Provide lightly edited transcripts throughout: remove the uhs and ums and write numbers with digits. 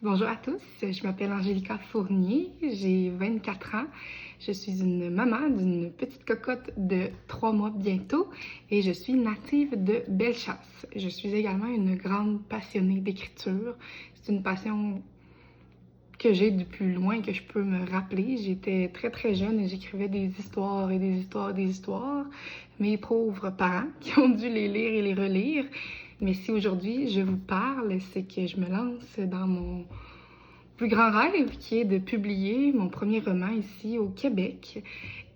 Bonjour à tous, je m'appelle Angélica Fournier, j'ai 24 ans. Je suis une maman d'une petite cocotte de 3 mois bientôt et je suis native de Bellechasse. Je suis également une grande passionnée d'écriture. C'est une passion que j'ai du plus loin que je peux me rappeler. J'étais très jeune et j'écrivais des histoires et des histoires et des histoires. Mes pauvres parents qui ont dû les lire et les relire. Mais si aujourd'hui je vous parle, c'est que je me lance dans mon plus grand rêve qui est de publier mon premier roman ici au Québec.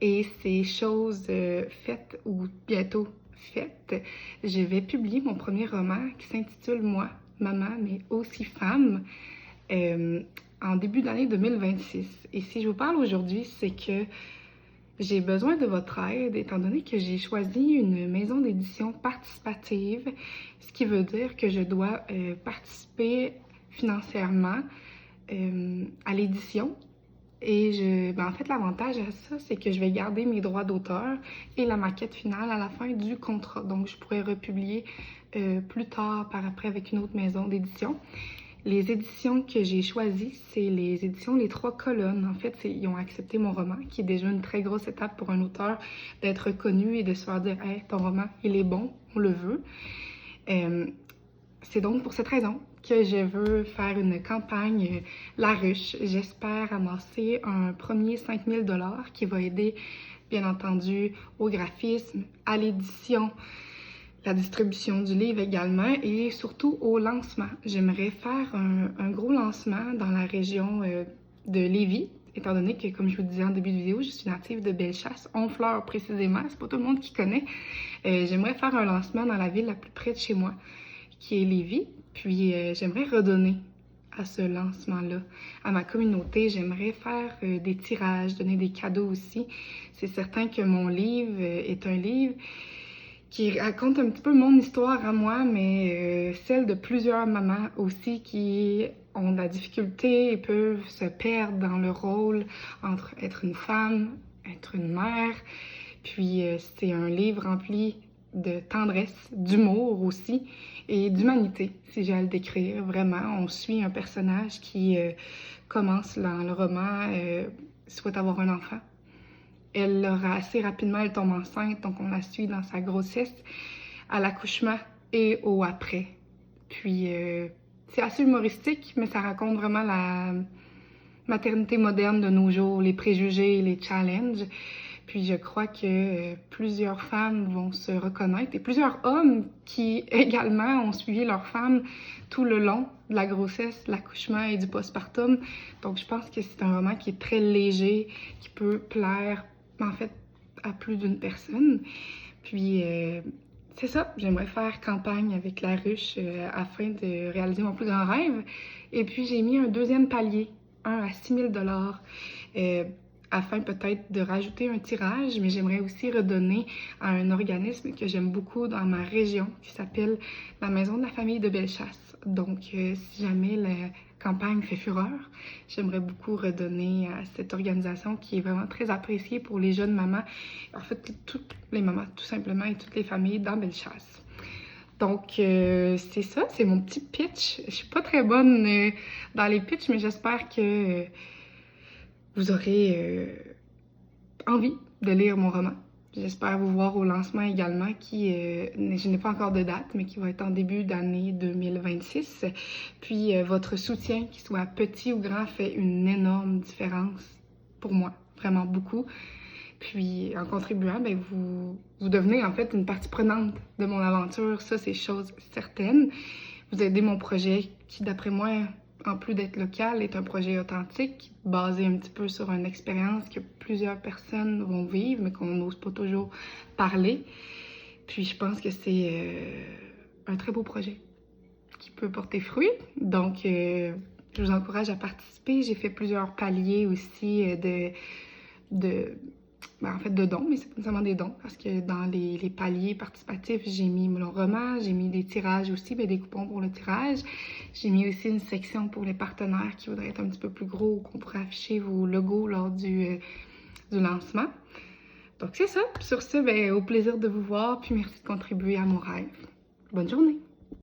Et c'est chose faite ou bientôt faite. Je vais publier mon premier roman qui s'intitule Moi, maman, mais aussi femme. En début d'année 2026. Et si je vous parle aujourd'hui, c'est que j'ai besoin de votre aide, étant donné que j'ai choisi une maison d'édition participative, ce qui veut dire que je dois participer financièrement à l'édition. Et en fait, l'avantage à ça, c'est que je vais garder mes droits d'auteur et la maquette finale à la fin du contrat. Donc, je pourrais republier plus tard, par après, avec une autre maison d'édition. Les éditions que j'ai choisies, c'est les éditions Les Trois Colonnes. En fait, ils ont accepté mon roman, qui est déjà une très grosse étape pour un auteur d'être connu et de se faire dire « Hey, ton roman, il est bon, on le veut ». C'est donc pour cette raison que je veux faire une campagne La Ruche. J'espère amasser un premier 5 000 $ qui va aider, bien entendu, au graphisme, à l'édition, la distribution du livre également et surtout au lancement. J'aimerais faire un gros lancement dans la région de Lévis, étant donné que, comme je vous disais en début de vidéo, je suis native de Bellechasse, Honfleur précisément, c'est pas tout le monde qui connaît. J'aimerais faire un lancement dans la ville la plus près de chez moi, qui est Lévis, puis j'aimerais redonner à ce lancement-là, à ma communauté. J'aimerais faire des tirages, donner des cadeaux aussi. C'est certain que mon livre est un livre qui raconte un petit peu mon histoire à moi, mais celle de plusieurs mamans aussi qui ont de la difficulté et peuvent se perdre dans le rôle entre être une femme, être une mère. Puis c'est un livre rempli de tendresse, d'humour aussi et d'humanité, si j'ai à le décrire. Vraiment, on suit un personnage qui commence dans le roman, souhaite avoir un enfant. Elle l'aura assez rapidement, elle tombe enceinte, donc on la suit dans sa grossesse, à l'accouchement et au après. Puis c'est assez humoristique, mais ça raconte vraiment la maternité moderne de nos jours, les préjugés, les challenges. Puis je crois que plusieurs femmes vont se reconnaître et plusieurs hommes qui également ont suivi leurs femmes tout le long de la grossesse, de l'accouchement et du postpartum. Donc je pense que c'est un roman qui est très léger, qui peut plaire en fait à plus d'une personne. Puis c'est ça, j'aimerais faire campagne avec La Ruche afin de réaliser mon plus grand rêve. Et puis j'ai mis un deuxième palier, un à 6 000 $, afin peut-être de rajouter un tirage, mais j'aimerais aussi redonner à un organisme que j'aime beaucoup dans ma région qui s'appelle la Maison de la Famille de Bellechasse. Donc si jamais la campagne fait fureur, j'aimerais beaucoup redonner à cette organisation qui est vraiment très appréciée pour les jeunes mamans, en fait toutes les mamans tout simplement et toutes les familles dans Bellechasse. Donc c'est ça, c'est mon petit pitch. Je suis pas très bonne dans les pitchs, mais j'espère que vous aurez envie de lire mon roman. J'espère vous voir au lancement également, qui, je n'ai pas encore de date, mais qui va être en début d'année 2026. Puis votre soutien, qu'il soit petit ou grand, fait une énorme différence pour moi, vraiment beaucoup. Puis en contribuant, ben, vous devenez en fait une partie prenante de mon aventure, ça c'est chose certaine. Vous aidez mon projet qui, d'après moi, en plus d'être local, est un projet authentique, basé un petit peu sur une expérience que plusieurs personnes vont vivre, mais qu'on n'ose pas toujours parler. Puis je pense que c'est un très beau projet qui peut porter fruit. Donc, je vous encourage à participer. J'ai fait plusieurs paliers aussi en fait de dons, mais c'est pas nécessairement des dons, parce que dans les paliers participatifs, j'ai mis mon roman, j'ai mis des tirages aussi, des coupons pour le tirage. J'ai mis aussi une section pour les partenaires qui voudraient être un petit peu plus gros, qu'on pourrait afficher vos logos lors du lancement. Donc c'est ça. Sur ce, au plaisir de vous voir, puis merci de contribuer à mon rêve. Bonne journée!